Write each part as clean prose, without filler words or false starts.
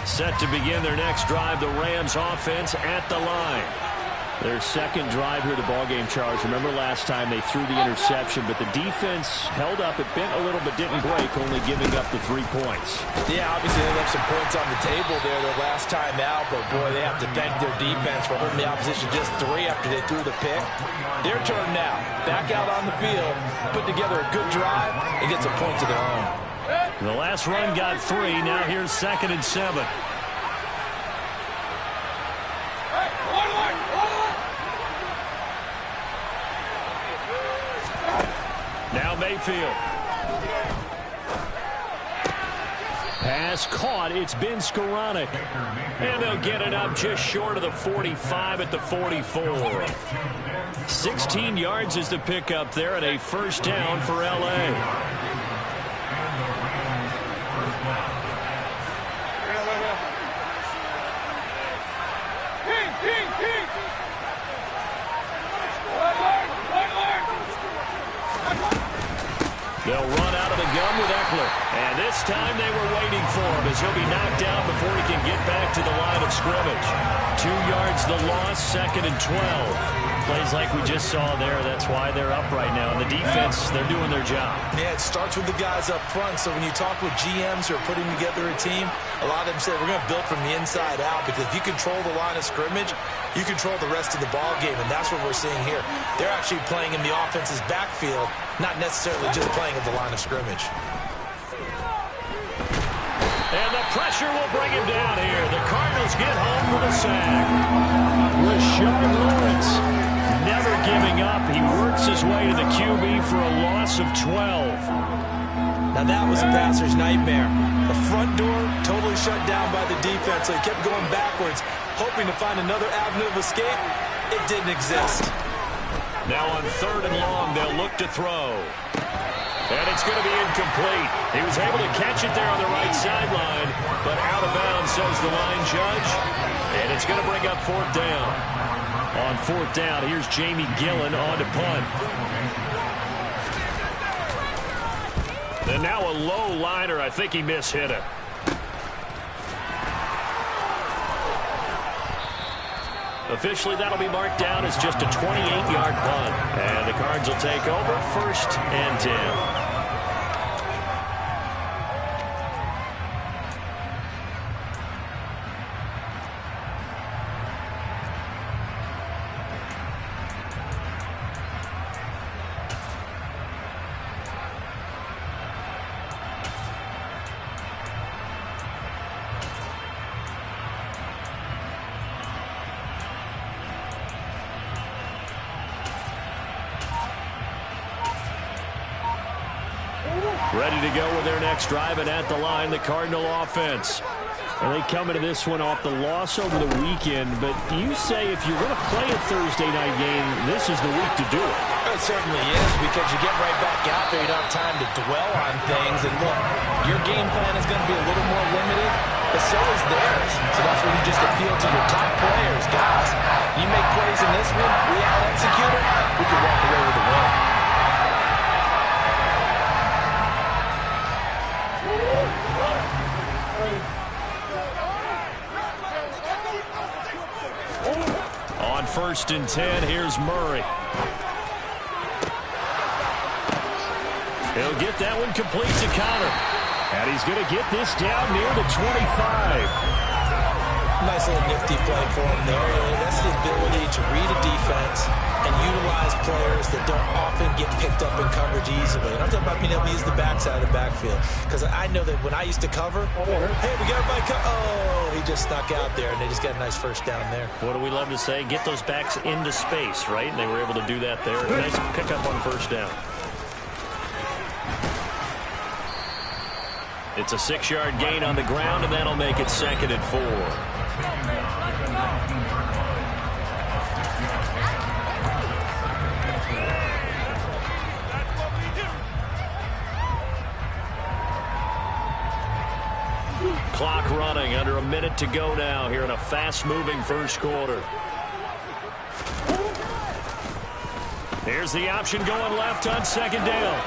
Set to begin their next drive, the Rams offense at the line. Their second drive here, the ballgame, Charles. Remember last time they threw the interception, but the defense held up. It bent a little but didn't break, only giving up the 3 points. Yeah, obviously they left some points on the table there their last time out, but boy, they have to thank their defense for holding the opposition just 3 after they threw the pick. Their turn now. Back out on the field, put together a good drive, and get some points of their own. The last run got 3. Now here's 2nd and 7. Now Mayfield. Pass caught. It's been Skoranek. And they'll get it up just short of the 45 at the 44. 16 yards is the pickup there and a first down for L.A. They'll run out of the gun with Eckler. And this time they were waiting for him as he'll be knocked down before he can get back to the line of scrimmage. 2 yards the loss, 2nd and 12. Plays like we just saw there. That's why they're up right now. And the defense, they're doing their job. Yeah, it starts with the guys up front. So when you talk with GMs who are putting together a team, a lot of them say we're going to build from the inside out, because if you control the line of scrimmage, you control the rest of the ball game, and that's what we're seeing here. They're actually playing in the offense's backfield, not necessarily just playing at the line of scrimmage. And the pressure will bring him down here. The Cardinals get home for the sack. Rashard Lawrence never giving up. He works his way to the QB for a loss of 12. Now that was a passer's nightmare. The front door totally shut down by the defense, so he kept going backwards, hoping to find another avenue of escape. It didn't exist. Now on 3rd and long, they'll look to throw. And it's going to be incomplete. He was able to catch it there on the right sideline, but out of bounds, says the line judge. And it's going to bring up 4th down. On 4th down, here's Jamie Gillen on to punt. And now a low liner. I think he mishit it. Officially, that'll be marked down as just a 28-yard punt. And the Cards will take over 1st and 10. Ready to go with their next drive, and at the line, the Cardinal offense. And they come into this one off the loss over the weekend, but you say if you're going to play a Thursday night game, this is the week to do it. It certainly is, because you get right back out there. You don't have time to dwell on things. And look, your game plan is going to be a little more limited, but so is theirs. So that's when you just appeal to your top players. Guys, you make plays in this one, we out-execute it, we can walk away with a win. On 1st and 10, here's Murray. He'll get that one complete to Connor. And he's going to get this down near the 25. Nice little nifty play for him there. That's the ability to read a defense and utilize players that don't often get picked up in coverage easily. And I'm talking about being able to use the backside of the backfield. Because I know that when I used to cover, hey, we got everybody oh, he just snuck out there, and they just got a nice first down there. What do we love to say? Get those backs into space, right? And they were able to do that there. Nice pickup on 1st down. It's a 6-yard gain on the ground, and that'll make it 2nd and 4. Clock running, under a minute to go now here in a fast-moving first quarter. Here's the option going left on 2nd down.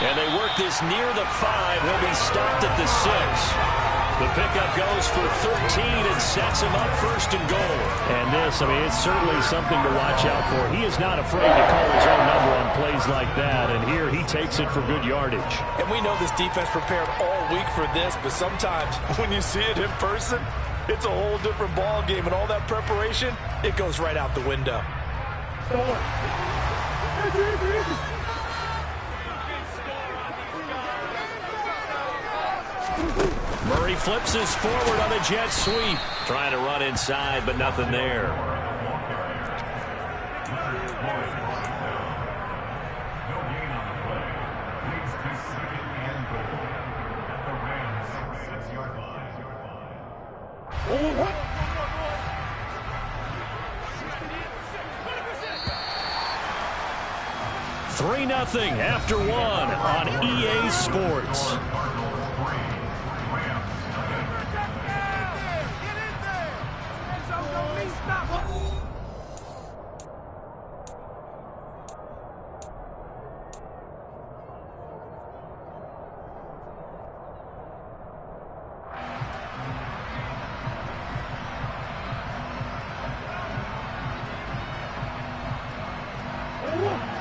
And they work this near the 5. He'll be stopped at the 6. The pickup goes for 13 and sets him up first and goal. And this, I mean, it's certainly something to watch out for. He is not afraid to call his own number on plays like that, and here he takes it for good yardage. And we know this defense prepared all week for this, but sometimes when you see it in person, it's a whole different ball game, and all that preparation, it goes right out the window. Murray flips his forward on the jet sweep. Trying to run inside, but nothing there. Three-0 after one on EA Sports.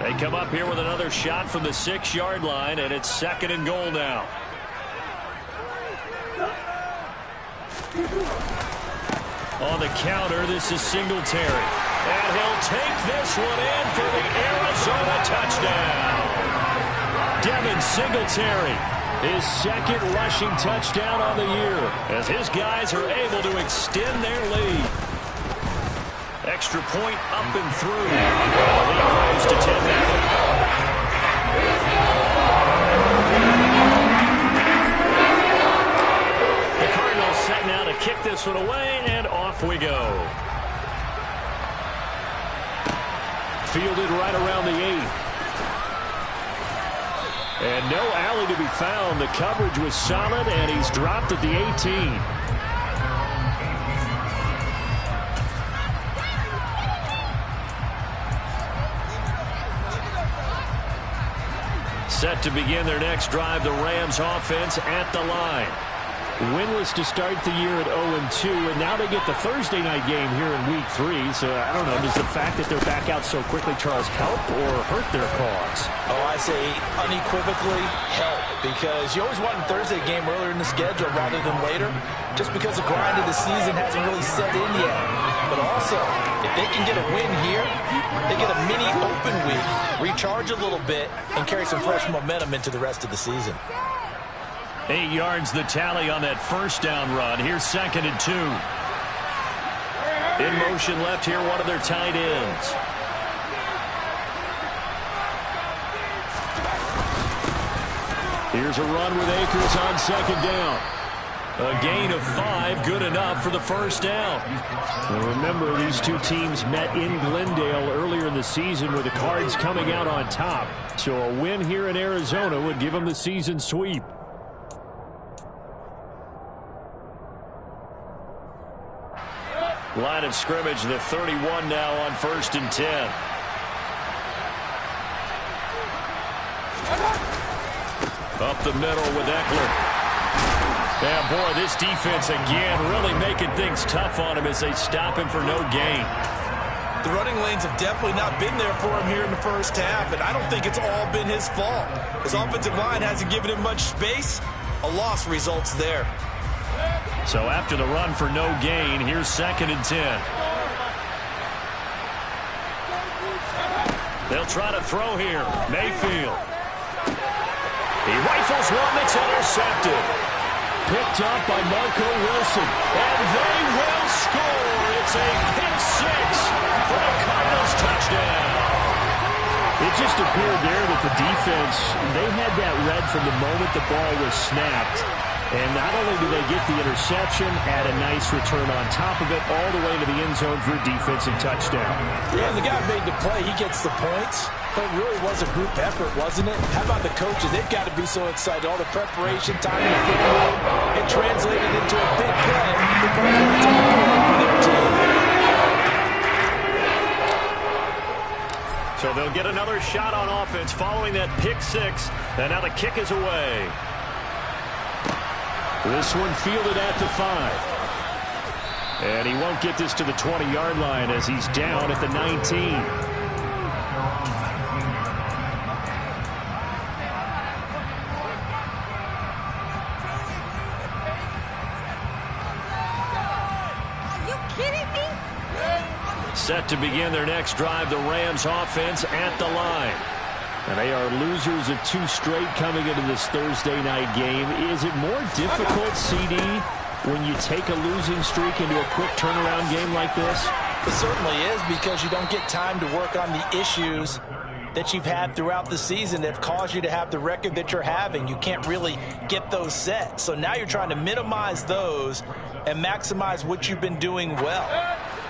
They come up here with another shot from the 6-yard line, and it's second and goal now. On the counter, this is Singletary. And he'll take this one in for the Arizona touchdown. Devin Singletary, his second rushing touchdown on the year, as his guys are able to extend their lead. Extra point up and through. The lead grows to 10-0. The Cardinals set now to kick this one away, and off we go. Fielded right around the 8. And no alley to be found. The coverage was solid, and he's dropped at the 18. Set to begin their next drive, the Rams offense at the line. Winless to start the year at 0-2, and now they get the Thursday night game here in Week 3. So, I don't know, does the fact that they're back out so quickly, Charles, help or hurt their cause? Oh, I say unequivocally help, because you always want a Thursday game earlier in the schedule rather than later, just because the grind of the season hasn't really set in yet. But also, if they can get a win here, they get a mini open week, recharge a little bit, and carry some fresh momentum into the rest of the season. 8 yards the tally on that first down run. Here's second and 2. In motion left here, one of their tight ends. Here's a run with Akers on second down. A gain of 5, good enough for the first down. Well, remember, these two teams met in Glendale earlier in the season with the Cards coming out on top. So a win here in Arizona would give them the season sweep. Line of scrimmage, the 31 now on first and 10. Up the middle with Eckler. Yeah, boy, this defense again really making things tough on him as they stop him for no gain. The running lanes have definitely not been there for him here in the first half, and I don't think it's all been his fault. His offensive line hasn't given him much space. A loss results there. So after the run for no gain, here's second and 10. They'll try to throw here. Mayfield. He rifles one that's intercepted. Picked up by Marco Wilson. And they will score. It's a pick 6 for the Cardinals touchdown. It just appeared there that the defense, they had that read from the moment the ball was snapped. And not only do they get the interception, add a nice return on top of it, all the way to the end zone for a defensive touchdown. Yeah, the guy made the play. He gets the points. But it really was a group effort, wasn't it? How about the coaches? They've got to be so excited. All the preparation, time in the field, it translated into a big play. For their team. So they'll get another shot on offense following that pick 6. And now the kick is away. This one fielded at the 5. And he won't get this to the 20-yard line as he's down at the 19. Set to begin their next drive, the Rams offense at the line. And they are losers of 2 straight coming into this Thursday night game. Is it more difficult, CD, when you take a losing streak into a quick turnaround game like this? It certainly is, because you don't get time to work on the issues that you've had throughout the season that have caused you to have the record that you're having. You can't really get those set. So now you're trying to minimize those and maximize what you've been doing well.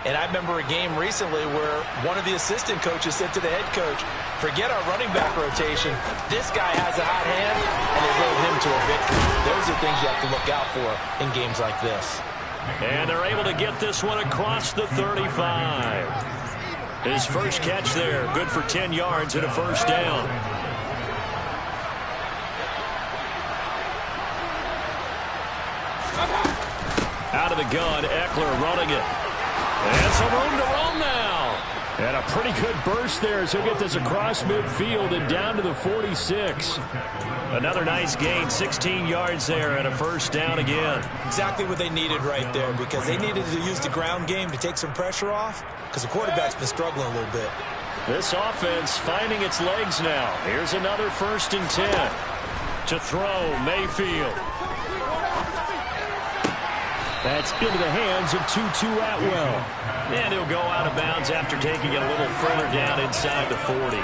And I remember a game recently where one of the assistant coaches said to the head coach, forget our running back rotation. This guy has a hot hand, and they rode him to a victory. Those are things you have to look out for in games like this. And they're able to get this one across the 35. His first catch there, good for 10 yards and a first down. Out of the gun, Eckler running it. And some room to roam now. And a pretty good burst there as he'll get this across midfield and down to the 46. Another nice gain, 16 yards there and a first down again. Exactly what they needed right there, because they needed to use the ground game to take some pressure off, because the quarterback's been struggling a little bit. This offense finding its legs now. Here's another 1st and 10. To throw, Mayfield. That's into the hands of Tutu Atwell. And he'll go out of bounds after taking it a little further down inside the 40.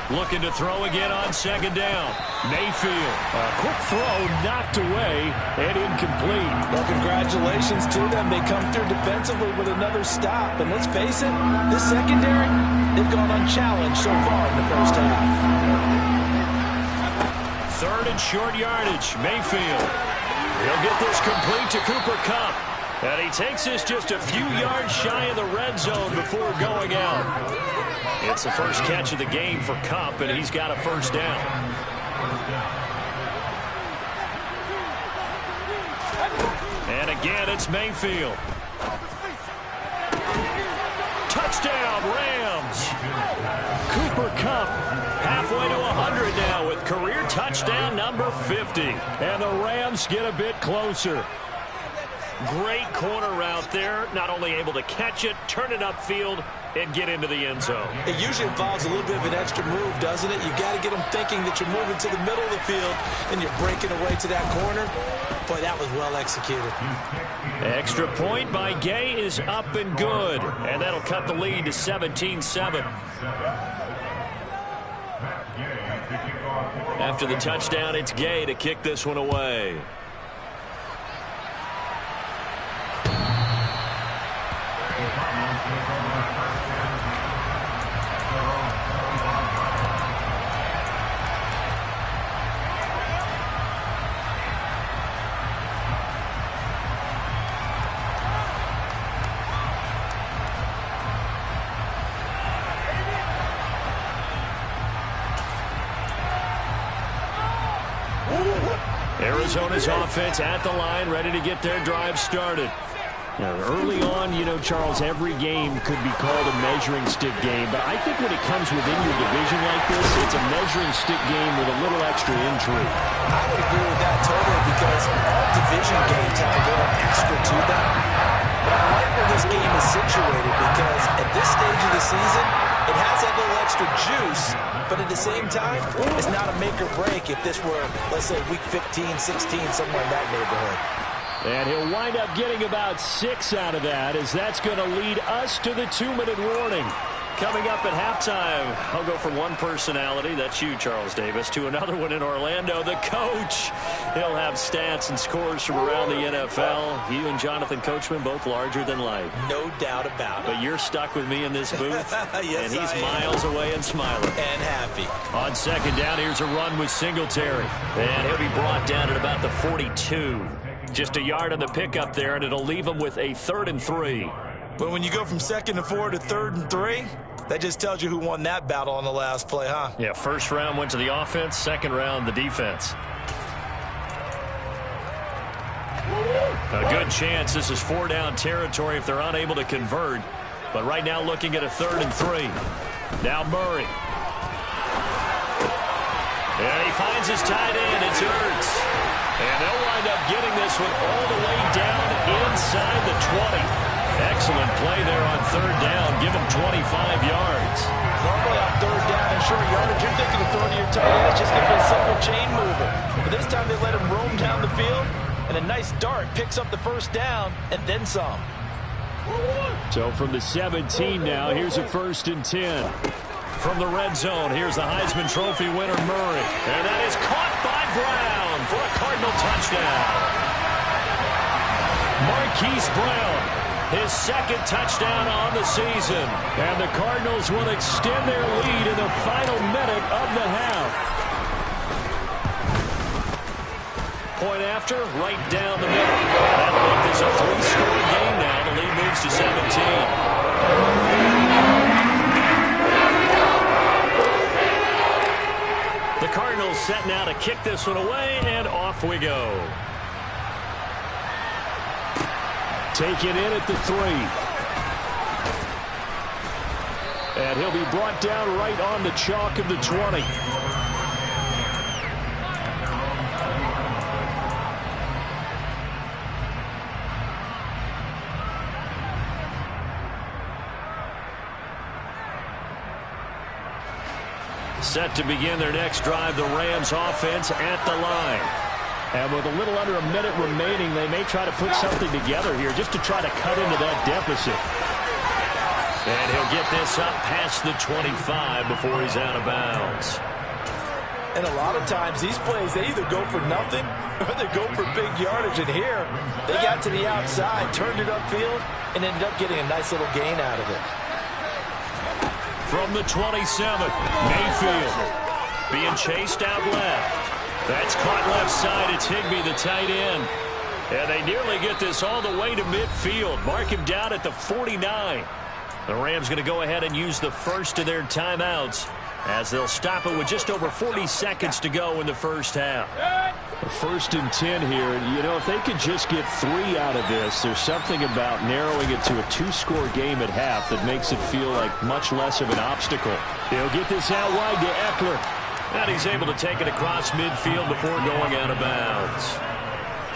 Looking to throw again on 2nd down. Mayfield. A quick throw knocked away and incomplete. Well, congratulations to them. They come through defensively with another stop. And let's face it, this secondary, they've gone unchallenged so far in the first half. 3rd and short yardage. Mayfield. He'll get this complete to Cooper Kupp. And he takes this just a few yards shy of the red zone before going out. It's the first catch of the game for Kupp, and he's got a first down. And again, it's Mayfield. Touchdown, Rams. Cooper Kupp halfway to 100 now with career touchdown number 50. And the Rams get a bit closer. Great corner route there. Not only able to catch it, turn it upfield, and get into the end zone. It usually involves a little bit of an extra move, doesn't it? You got to get them thinking that you're moving to the middle of the field and you're breaking away to that corner. Boy, that was well executed. Extra point by Gay is up and good. And that'll cut the lead to 17-7. After the touchdown, it's Gay to kick this one away. Arizona's offense at the line, ready to get their drive started. Now, early on, you know, Charles, every game could be called a measuring stick game, but I think when it comes within your division like this, it's a measuring stick game with a little extra intrigue. I would agree with that totally, because all division games have a little extra to them. But I like where this game is situated, because at this stage of the season, it has that little extra juice, but at the same time, it's not a make or break if this were, let's say, week 15, 16, somewhere in that neighborhood. And he'll wind up getting about 6 out of that, as that's going to lead us to the 2-minute warning. Coming up at halftime, I'll go from one personality, that's you, Charles Davis, to another one in Orlando, the coach. He'll have stats and scores from around the NFL. You and Jonathan Coachman, both larger than life. No doubt about it. But you're stuck with me in this booth, yes, and he's miles away and smiling. And happy. On 2nd down, here's a run with Singletary. And he'll be brought down at about the 42. Just a yard on the pickup there, and it'll leave him with a 3rd and 3. But when you go from 2nd and 4 to 3rd and 3, that just tells you who won that battle on the last play, huh? Yeah, first round went to the offense, second round the defense. A good chance this is 4-down territory if they're unable to convert. But right now looking at a 3rd and 3. Now Murray. And he finds his tight end. It's Ertz. And they'll wind up getting this one all the way down inside the 20. Excellent play there on 3rd down. Give him 25 yards. Normally on 3rd down and short yardage, you're thinking of throwing to your tight end. It's just going to be a simple chain mover. But this time they let him roam down the field. And a nice dart picks up the 1st down and then some. So from the 17 now, here's a 1st and 10. From the red zone, here's the Heisman Trophy winner, Murray. And that is caught by Brown for a Cardinal touchdown. Marquise Brown, his 2nd touchdown on the season. And the Cardinals will extend their lead in the final minute of the half. Point after, right down the middle. That'll make this a 3-score game now. The lead moves to 17. The Cardinals set now to kick this one away, and off we go. Taken in at the 3. And he'll be brought down right on the chalk of the 20. Set to begin their next drive, the Rams offense at the line. And with a little under a minute remaining, they may try to put something together here just to try to cut into that deficit. And he'll get this up past the 25 before he's out of bounds. And a lot of times these plays, they either go for nothing or they go for big yardage. And here, they got to the outside, turned it upfield, and ended up getting a nice little gain out of it. From the 27, Mayfield being chased out left. That's caught left side. It's Higbee, the tight end. And they nearly get this all the way to midfield. Mark him down at the 49. The Rams going to go ahead and use the first of their timeouts as they'll stop it with just over 40 seconds to go in the first half. A 1st and 10 here. You know, if they could just get 3 out of this, there's something about narrowing it to a 2-score game at half that makes it feel like much less of an obstacle. He'll get this out wide to Eckler. And he's able to take it across midfield before going out of bounds.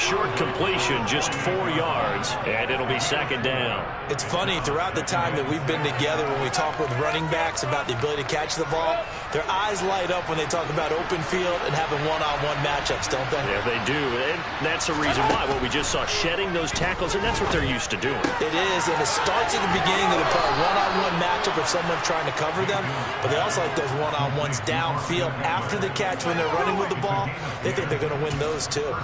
Short completion, just 4 yards, and it'll be 2nd down. It's funny, throughout the time that we've been together when we talk with running backs about the ability to catch the ball, their eyes light up when they talk about open field and having one-on-one matchups, don't they? Yeah, they do, and that's the reason why. What we just saw, shedding those tackles, and that's what they're used to doing. It is, and it starts at the beginning of the play, one-on-one matchup if someone's trying to cover them, but they also like those one-on-ones downfield after the catch when they're running with the ball. They think they're going to win those too.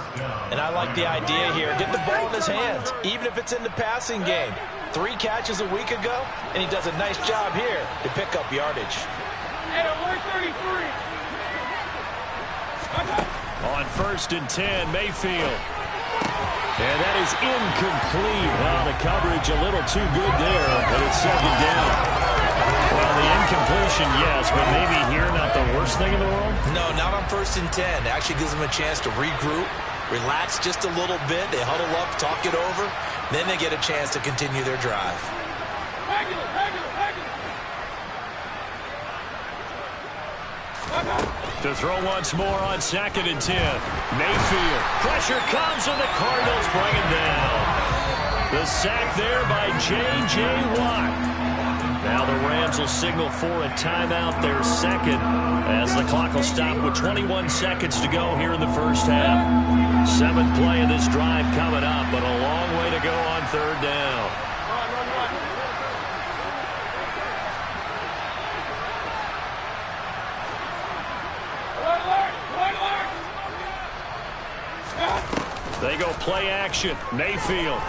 And I like the idea here. Get the ball in his hands, even if it's in the passing game. 3 catches a week ago, and he does a nice job here to pick up yardage. On 1st and 10, Mayfield. And that is incomplete. Well, the coverage a little too good there, but it's 2nd down. Well, the incompletion, yes, but maybe here not the worst thing in the world? No, not on 1st and 10. It actually gives them a chance to regroup, relax just a little bit. They huddle up, talk it over. Then they get a chance to continue their drive. To throw once more on 2nd and 10. Mayfield. Pressure comes, and the Cardinals bring him down. The sack there by J.J. Watt. Now the Rams will signal for a timeout, their 2nd, as the clock will stop with 21 seconds to go here in the first half. 7th play of this drive coming up, but a long way to go on 3rd down. They go play action. Mayfield.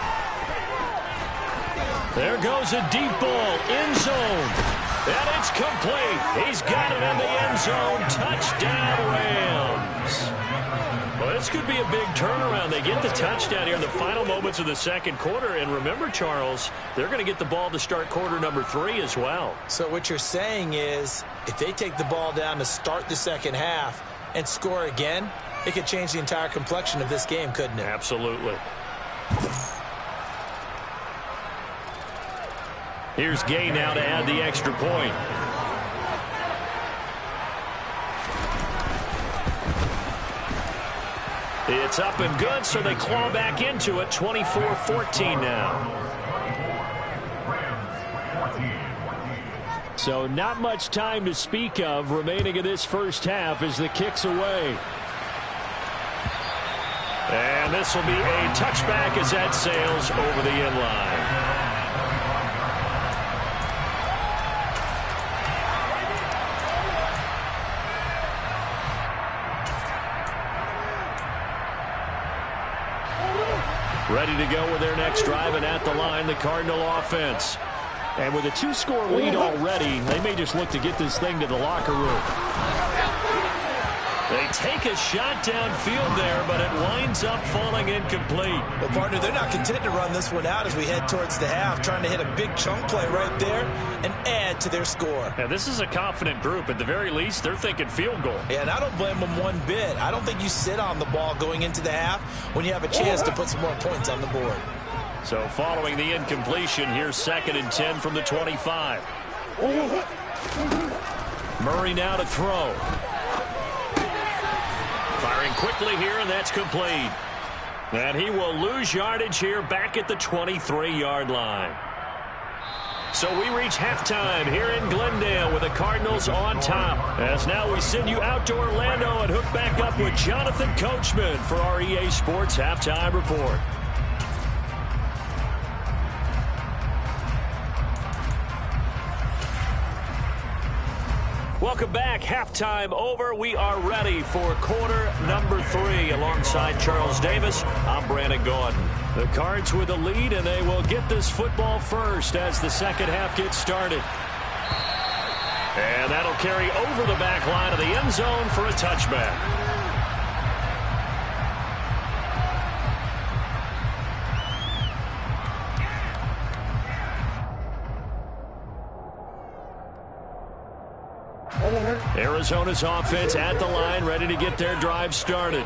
There goes a deep ball. End zone. And it's complete. He's got it in the end zone. Touchdown, Rams. Well, this could be a big turnaround. They get the touchdown here in the final moments of the second quarter. And remember, Charles, they're going to get the ball to start quarter number 3 as well. So what you're saying is if they take the ball down to start the second half and score again, it could change the entire complexion of this game, couldn't it? Absolutely. Here's Gay now to add the extra point. It's up and good, so they claw back into it. 24-14 now. So not much time to speak of remaining in this first half as the kick's away. And this will be a touchback as that sails over the end line. Ready to go with their next drive, and at the line, the Cardinal offense. And with a 2-score lead already, they may just look to get this thing to the locker room. They take a shot downfield there, but it winds up falling incomplete. Well, partner, they're not content to run this one out as we head towards the half, trying to hit a big chunk play right there and add to their score. Now, this is a confident group. At the very least, they're thinking field goal. Yeah, and I don't blame them one bit. I don't think you sit on the ball going into the half when you have a chance to put some more points on the board. So following the incompletion, here's 2nd and 10 from the 25. Murray now to throw. Firing quickly here, and that's complete. And he will lose yardage here back at the 23-yard line. So we reach halftime here in Glendale with the Cardinals on top. As now we send you out to Orlando and hook back up with Jonathan Coachman for our EA Sports Halftime Report. Welcome back. Halftime over. We are ready for quarter number 3. Alongside Charles Davis, I'm Brandon Gordon. The Cards with a lead, and they will get this football first as the second half gets started. And that'll carry over the back line of the end zone for a touchback. Arizona's offense at the line, ready to get their drive started.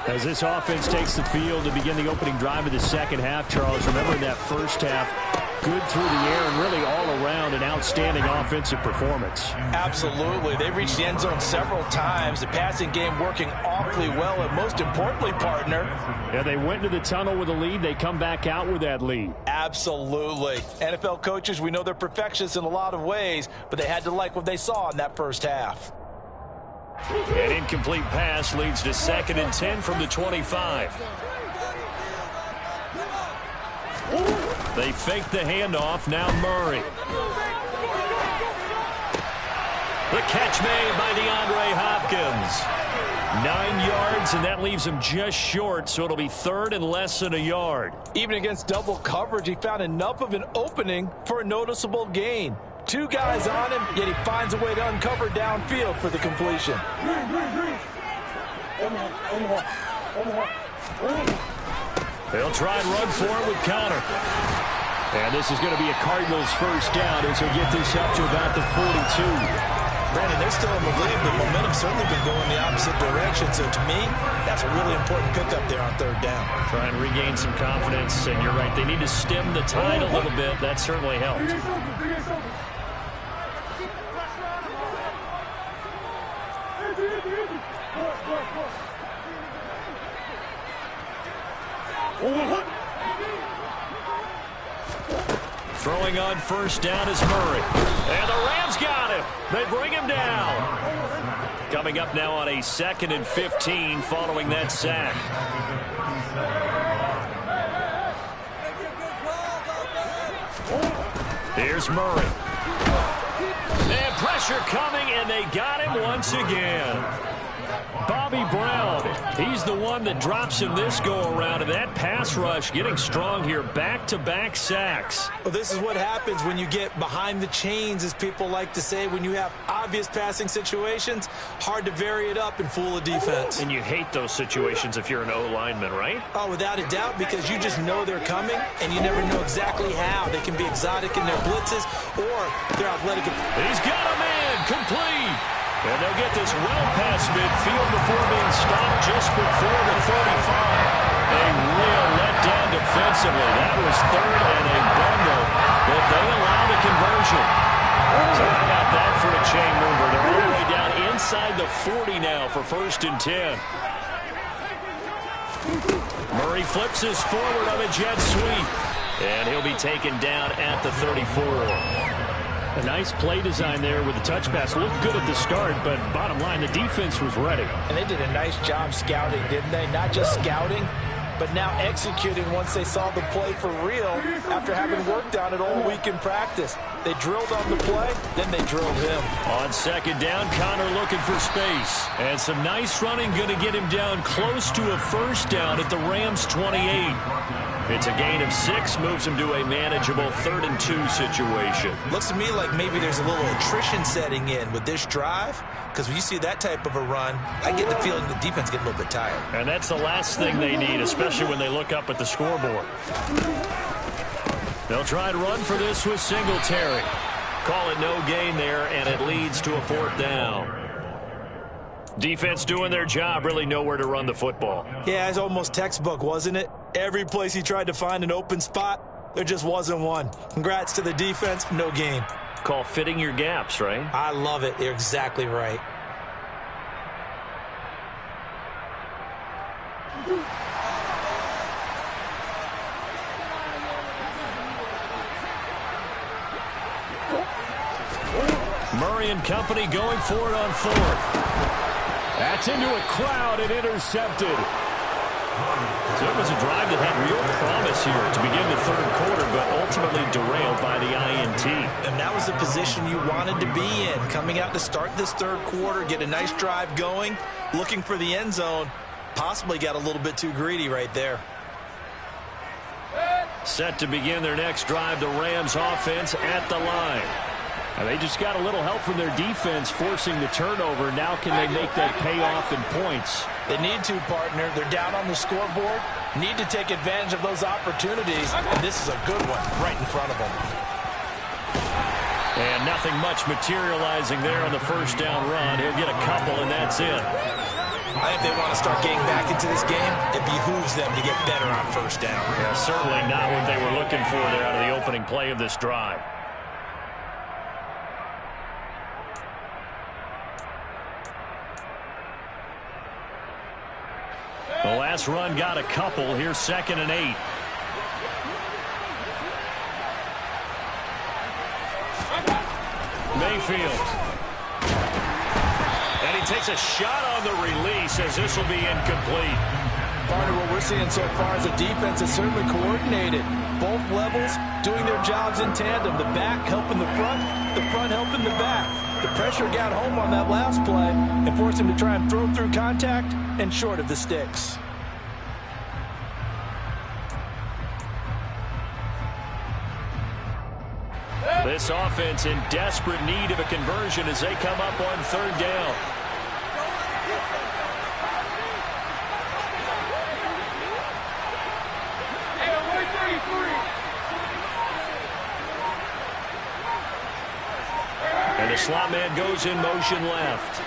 As this offense takes the field to begin the opening drive of the second half, Charles, remember in that first half, good through the air and really all around an outstanding offensive performance. Absolutely. They reached the end zone several times. The passing game working awfully well, and most importantly, partner. Yeah, they went to the tunnel with a lead. They come back out with that lead. Absolutely. NFL coaches, we know they're perfectionists in a lot of ways, but they had to like what they saw in that first half. An incomplete pass leads to 2nd and 10 from the 25. They fake the handoff. Now Murray. The catch made by DeAndre Hopkins. 9 yards, and that leaves him just short, so it'll be 3rd and less than a yard. Even against double coverage, he found enough of an opening for a noticeable gain. 2 guys on him, yet he finds a way to uncover downfield for the completion. They'll try and run for it with Connor. And this is going to be a Cardinals first down as they get this up to about the 42. Brandon, they're still in the lead, but momentum's certainly been going the opposite direction. So to me, that's a really important pickup there on 3rd down. Try and regain some confidence, and you're right. They need to stem the tide a little bit. That certainly helped. Throwing on first down is Murray. And the Rams got him. They bring him down. Coming up now on a 2nd and 15 following that sack. Here's Murray. And pressure coming, and they got him once again. Bobby Brown. He's the one that drops him this go-around, and that pass rush getting strong here. Back-to-back sacks. Well, this is what happens when you get behind the chains, as people like to say. When you have obvious passing situations, hard to vary it up and fool a defense. And you hate those situations if you're an O-lineman, right? Oh, without a doubt, because you just know they're coming, and you never know exactly how. They can be exotic in their blitzes, or they're athletic. He's got a man, complete. And they'll get this well past midfield before being stopped just before the 35. A real letdown defensively. That was third and a bundle, but they allow the conversion. So how about that for a chain mover? They're all the way down inside the 40 now for 1st and 10. Murray flips his forward on a jet sweep, and he'll be taken down at the 34. A nice play design there with the touch pass. Looked good at the start, but bottom line, the defense was ready. And they did a nice job scouting, didn't they? Not just scouting, but now executing once they saw the play for real after having worked on it all week in practice. They drilled on the play, then they drilled him. On 2nd down, Connor looking for space. And some nice running going to get him down close to a 1st down at the Rams' 28. It's a gain of 6, moves him to a manageable 3rd and 2 situation. Looks to me like maybe there's a little attrition setting in with this drive, because when you see that type of a run, I get the feeling the defense getting a little bit tired. And that's the last thing they need, especially when they look up at the scoreboard. They'll try and run for this with Singletary. Call it no gain there, and it leads to a 4th down. Defense doing their job, really nowhere to run the football. Yeah, it's almost textbook, wasn't it? Every place he tried to find an open spot, there just wasn't one. Congrats to the defense, no gain. Call fitting your gaps, right? I love it. You're exactly right. Murray and company going for it on 4th. That's into a crowd and intercepted. So it was a drive that had real promise here to begin the 3rd quarter, but ultimately derailed by the INT. And that was the position you wanted to be in. Coming out to start this 3rd quarter, get a nice drive going, looking for the end zone. Possibly got a little bit too greedy right there. Set to begin their next drive, the Rams offense at the line. And they just got a little help from their defense forcing the turnover. Now can they make that pay off in points? They need to, partner. They're down on the scoreboard. Need to take advantage of those opportunities. And this is a good one right in front of them. And nothing much materializing there on the 1st down run. He'll get a couple, and that's it. I think they want to start getting back into this game. It behooves them to get better on 1st down. Yeah, certainly not what they were looking for there out of the opening play of this drive. The last run got a couple. Here's 2nd and 8. Mayfield. And he takes a shot on the release as this will be incomplete. Partner, what we're seeing so far is a defense that's certainly coordinated. Both levels doing their jobs in tandem. The back helping the front helping the back. The pressure got home on that last play and forced him to try and throw through contact and short of the sticks. This offense in desperate need of a conversion as they come up on 3rd down. And the slot man goes in motion left.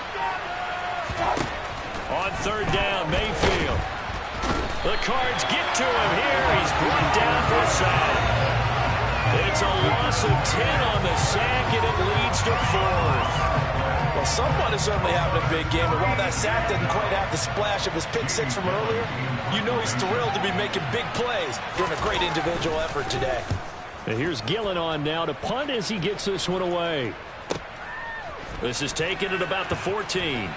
On 3rd down, Mayfield. The Cards get to him here. He's brought down for a sack. It's a loss of 10 on the sack, and it leads to 4th. Well, someone is certainly having a big game, and while that sack didn't quite have the splash of his pick 6 from earlier, you know he's thrilled to be making big plays during a great individual effort today. And here's Gillen on now to punt as he gets this one away. This is taken at about the 14.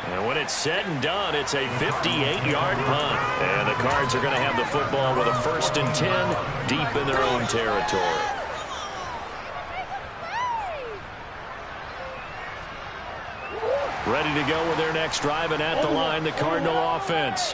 And when it's said and done, it's a 58-yard punt. And the Cards are going to have the football with a 1st and 10 deep in their own territory. Ready to go with their next drive, and at the line, the Cardinal offense.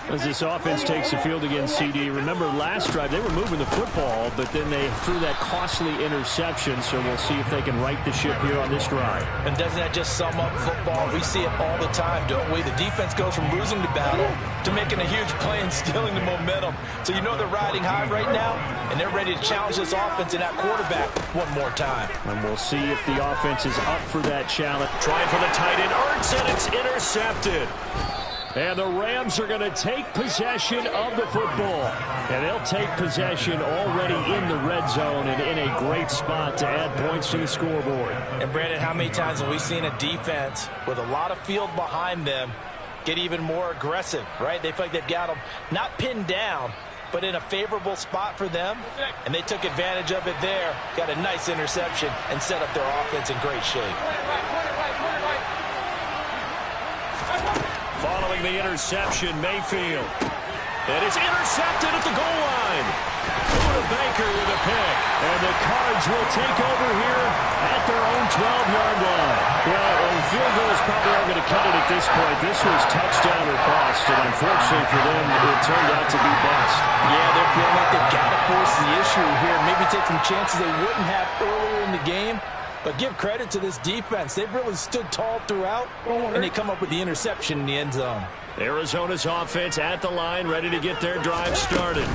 As this offense takes the field against CD, remember last drive they were moving the football, but then they threw that costly interception, so we'll see if they can right the ship here on this drive. And doesn't that just sum up football? We see it all the time, don't we? The defense goes from losing the battle to making a huge play and stealing the momentum. So you know they're riding high right now, and they're ready to challenge this offense and that quarterback one more time. And we'll see if the offense is up for that challenge. Trying for the tight end, Ertz, and it's intercepted. And the Rams are going to take possession of the football. And they'll take possession already in the red zone and in a great spot to add points to the scoreboard. And, Brandon, how many times have we seen a defense with a lot of field behind them get even more aggressive, right? They feel like they've got them not pinned down, but in a favorable spot for them. And they took advantage of it there, got a nice interception, and set up their offense in great shape. Following the interception, Mayfield. And it's intercepted at the goal line. Buda Baker with a pick. And the Cards will take over here at their own 12-yard line. Well, field goals probably aren't going to cut it at this point. This was touchdown or bust, and unfortunately for them, it turned out to be bust. Yeah, they're feeling like they've got to force the issue here. Maybe take some chances they wouldn't have earlier in the game. But give credit to this defense. They've really stood tall throughout, and they come up with the interception in the end zone. Arizona's offense at the line, ready to get their drive started.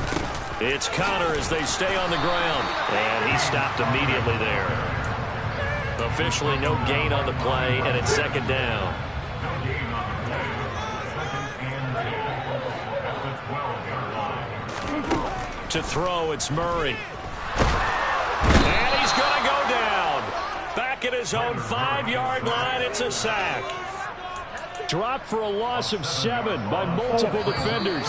It's Connor as they stay on the ground. And he stopped immediately there. Officially no gain on the play, and it's second down. To throw, it's Murray. And he's going to go down. Back at his own 5-yard line, it's a sack. Dropped for a loss of 7 by multiple defenders.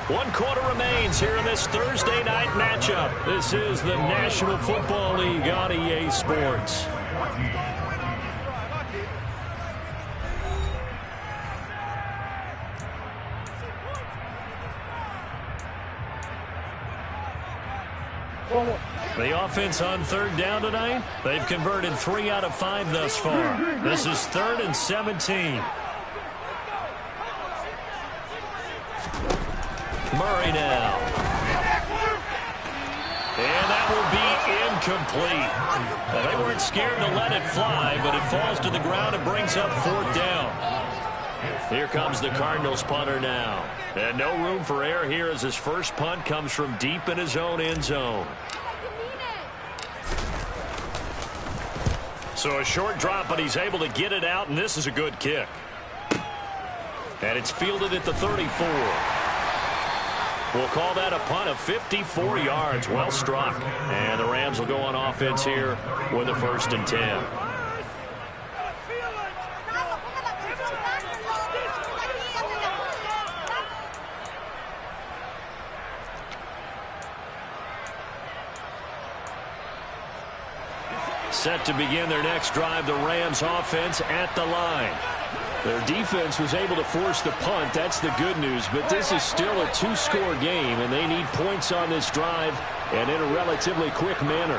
1 quarter remains here in this Thursday night matchup. This is the National Football League on EA Sports. The offense on third down tonight, they've converted 3 out of 5 thus far. This is 3rd and 17. Murray now. And that will be incomplete. Well, they weren't scared to let it fly, but it falls to the ground and brings up 4th down. Here comes the Cardinals punter now. And no room for error here as his first punt comes from deep in his own end zone. So a short drop, but he's able to get it out, and this is a good kick. And it's fielded at the 34. We'll call that a punt of 54 yards. Well struck. And the Rams will go on offense here with a 1st and 10. Set to begin their next drive, the Rams offense at the line. Their defense was able to force the punt. That's the good news. But this is still a 2-score game, and they need points on this drive and in a relatively quick manner.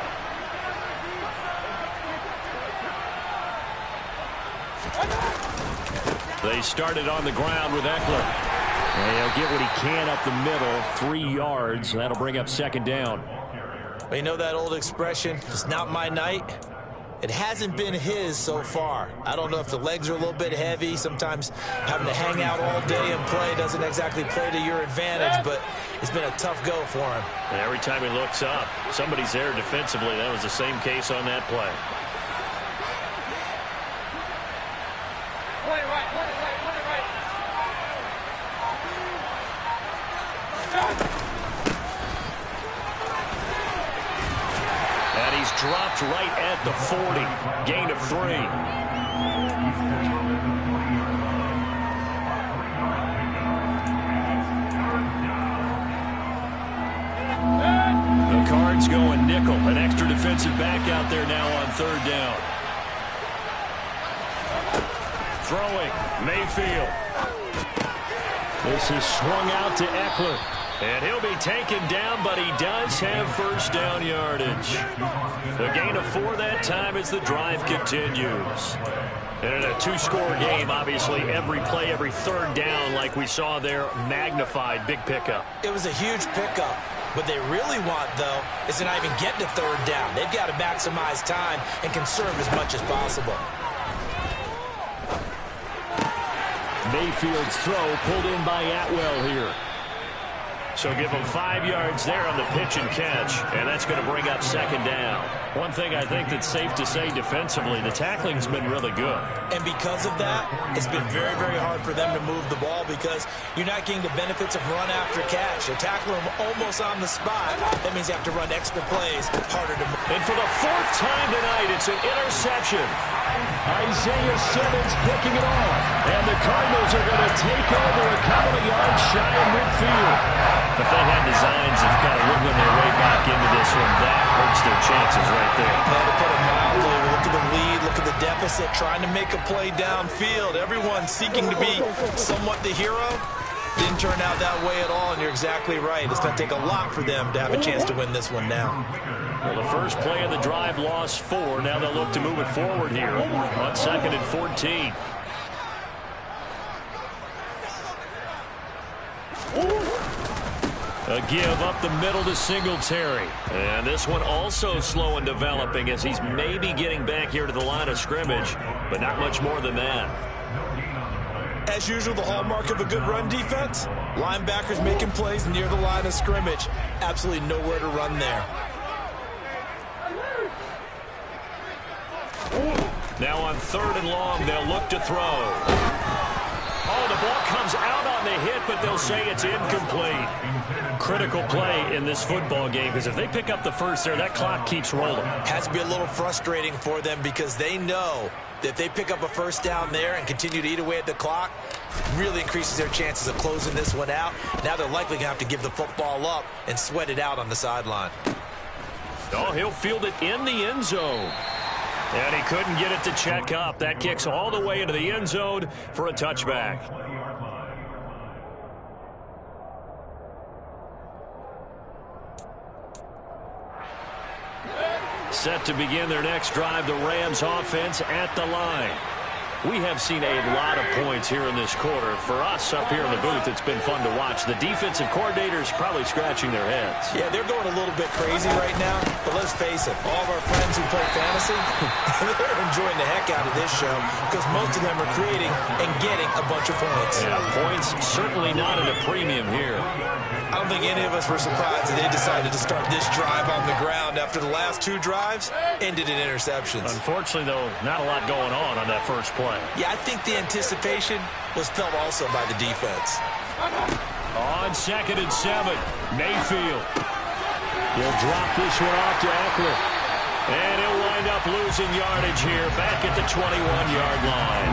They started on the ground with Eckler. And he'll get what he can up the middle, 3 yards. That'll bring up 2nd down. Well, you know that old expression, it's not my night? It hasn't been his so far. I don't know if the legs are a little bit heavy. Sometimes having to hang out all day and play doesn't exactly play to your advantage, but it's been a tough go for him. And every time he looks up, somebody's there defensively. That was the same case on that play. Dropped right at the 40. Gain of 3. The Cards going nickel. An extra defensive back out there now on 3rd down. Throwing. Mayfield. This is swung out to Eckler. And he'll be taken down, but he does have 1st down yardage. The gain of 4 that time as the drive continues. And in a two-score game, obviously, every play, every third down, like we saw there, magnified. Big pickup. It was a huge pickup. What they really want, though, is to not even get to third down. They've got to maximize time and conserve as much as possible. Mayfield's throw pulled in by Atwell here. So give them 5 yards there on the pitch and catch, and that's going to bring up second down. One thing I think that's safe to say defensively, the tackling's been really good. And because of that, it's been very, very hard for them to move the ball because you're not getting the benefits of run after catch. They're tackling them almost on the spot. That means you have to run extra plays, harder to move. And for the 4th time tonight, it's an interception. Isaiah Simmons picking it off. And the Cardinals are going to take over a couple of yards shy of midfield. If they had designs of kind of wiggling their way back into this one, that hurts their chances right there. Now to put it mildly, look at the lead, look at the deficit, trying to make a play downfield. Everyone seeking to be somewhat the hero. Didn't turn out that way at all, and you're exactly right. It's going to take a lot for them to have a chance to win this one now. Well, the first play of the drive lost 4. Now they'll look to move it forward here on 2nd and 14. A give up the middle to Singletary. And this one also slow in developing as he's maybe getting back here to the line of scrimmage, but not much more than that. As usual, the hallmark of a good run defense, linebackers making plays near the line of scrimmage. Absolutely nowhere to run there. Now on 3rd and long, they'll look to throw. Oh, the ball comes out on the hit, but they'll say it's incomplete. Critical play in this football game because if they pick up the first there, that clock keeps rolling. Has to be a little frustrating for them because they know that if they pick up a first down there and continue to eat away at the clock, really increases their chances of closing this one out. Now they're likely going to have to give the football up and sweat it out on the sideline. Oh, he'll field it in the end zone. And he couldn't get it to check up. That kicks all the way into the end zone for a touchback. Set to begin their next drive, the Rams offense at the line. We have seen a lot of points here in this quarter. For us up here in the booth, it's been fun to watch. The defensive coordinators probably scratching their heads. Yeah, they're going a little bit crazy right now. But let's face it, all of our friends who play fantasy, they're enjoying the heck out of this show because most of them are creating and getting a bunch of points. Yeah, points certainly not at a premium here. I don't think any of us were surprised that they decided to start this drive on the ground after the last 2 drives ended in interceptions. Unfortunately, though, not a lot going on that first play. Yeah, I think the anticipation was felt also by the defense. On 2nd and 7, Mayfield. He'll drop this one off to Eckler. And he'll wind up losing yardage here back at the 21-yard line.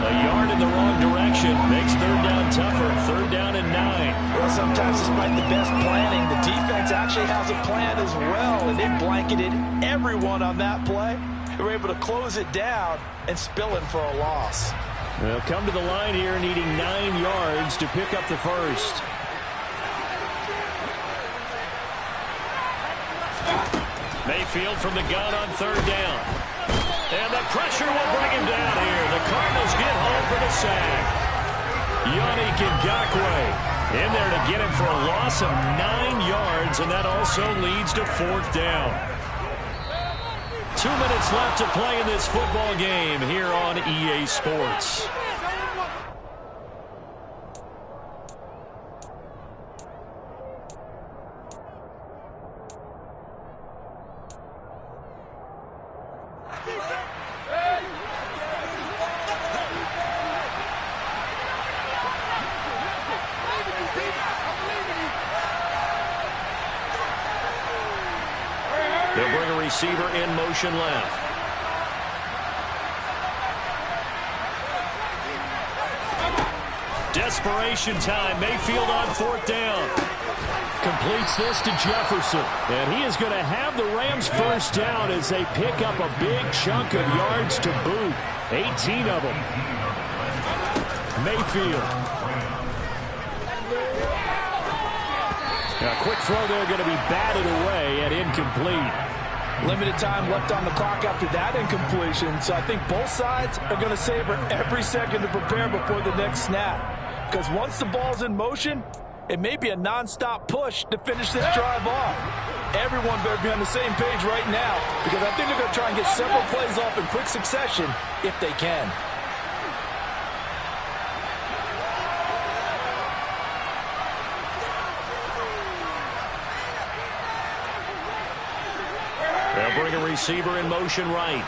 A yard in the wrong direction makes 3rd down tougher. 3rd down and 9. Well, sometimes despite the best planning, the defense actually has a plan as well, and they blanketed everyone on that play. They were able to close it down and spill in for a loss. They'll come to the line here needing 9 yards to pick up the first. Mayfield from the gun on 3rd down. And the pressure will bring him down here. The Cardinals get home for the sack. Yannick Ngakoue in there to get him for a loss of 9 yards, and that also leads to 4th down. 2 minutes left to play in this football game here on EA Sports. They'll bring a receiver in motion left. Desperation time. Mayfield on 4th down. Completes this to Jefferson. And he is going to have the Rams first down as they pick up a big chunk of yards to boot. 18 of them. Mayfield. A quick throw there going to be batted away and incomplete. Limited time left on the clock after that incompletion, so I think both sides are going to savor every second to prepare before the next snap. Because once the ball's in motion, it may be a non-stop push to finish this drive off. Everyone better be on the same page right now, because I think they're going to try and get several plays off in quick succession if they can. They'll bring a receiver in motion right.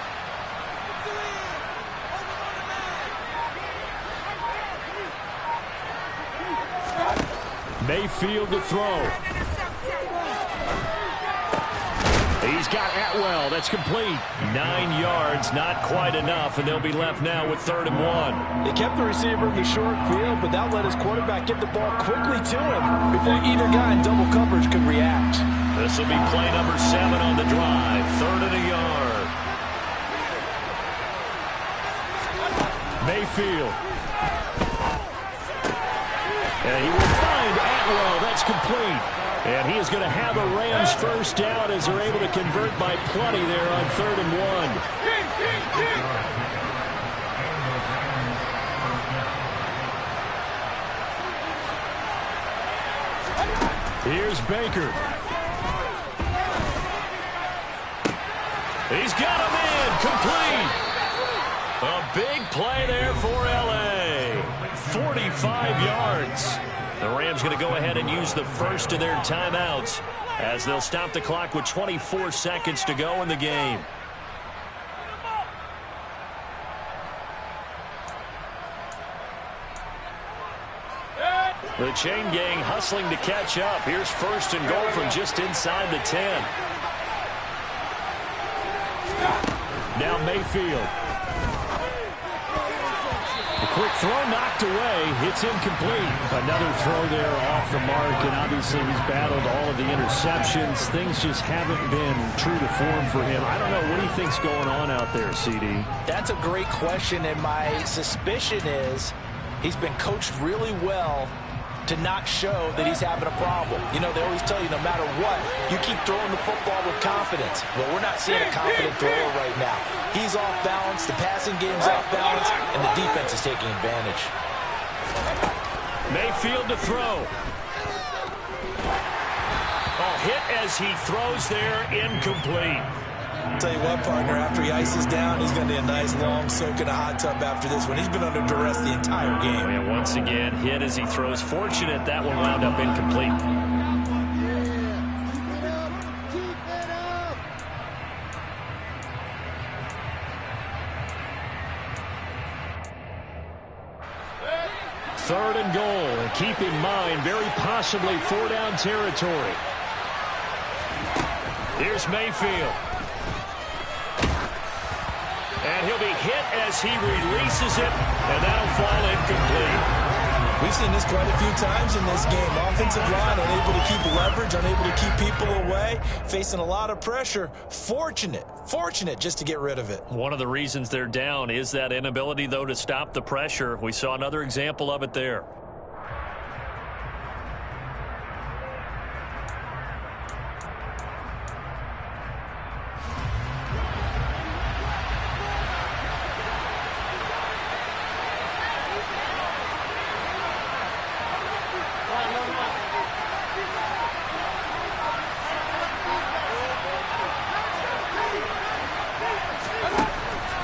Mayfield to throw. He's got Atwell. That's complete. 9 yards, not quite enough, and they'll be left now with 3rd and 1. They kept the receiver in the short field, but that let his quarterback get the ball quickly to him before either guy in double coverage could react. This will be play number 7 on the drive. 3rd and a yard. Mayfield. And he will find Atwell. That's complete. And he is going to have a Rams first down as they're able to convert by plenty there on 3rd and 1. Here's Baker. He's got him in. Complete. A big play there for L.A. 45 yards. The Rams going to go ahead and use the first of their timeouts as they'll stop the clock with 24 seconds to go in the game. The chain gang hustling to catch up. Here's 1st and goal from just inside the 10. Now Mayfield. A quick throw knocked away. It's incomplete. Another throw there off the mark, and obviously he's battled all of the interceptions. Things just haven't been true to form for him. I don't know. What do you think's going on out there, CD? That's a great question, and my suspicion is he's been coached really well to not show that he's having a problem. You know, they always tell you no matter what, you keep throwing the football with confidence. Well, we're not seeing a confident thrower right now. He's off balance, the passing game's off balance, and the defense is taking advantage. Mayfield to throw. Oh, hit as he throws there, incomplete. I'll tell you what, partner, after he ices down, he's going to need a nice long soak in a hot tub after this one. He's been under duress the entire game. And once again, hit as he throws. Fortunate that one wound up incomplete. Third and goal. And keep in mind, very possibly 4-down territory. Here's Mayfield. And he'll be hit as he releases it, and that'll fall incomplete. We've seen this quite a few times in this game. Offensive line unable to keep leverage, unable to keep people away, facing a lot of pressure. Fortunate just to get rid of it. One of the reasons they're down is that inability, though, to stop the pressure. We saw another example of it there.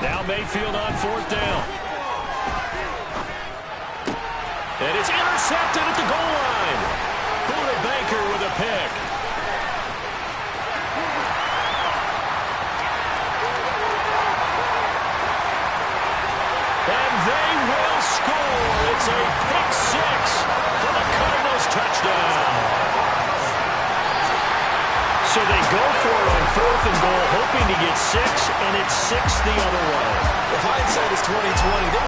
Now Mayfield on 4th down. And it's intercepted at the goal line. Buda Baker with a pick. And they will score. It's a pick 6 for the Cardinals touchdown. So they go for it on 4th and goal, hoping to get 6, and it's 6 the other way. If hindsight is 20/20,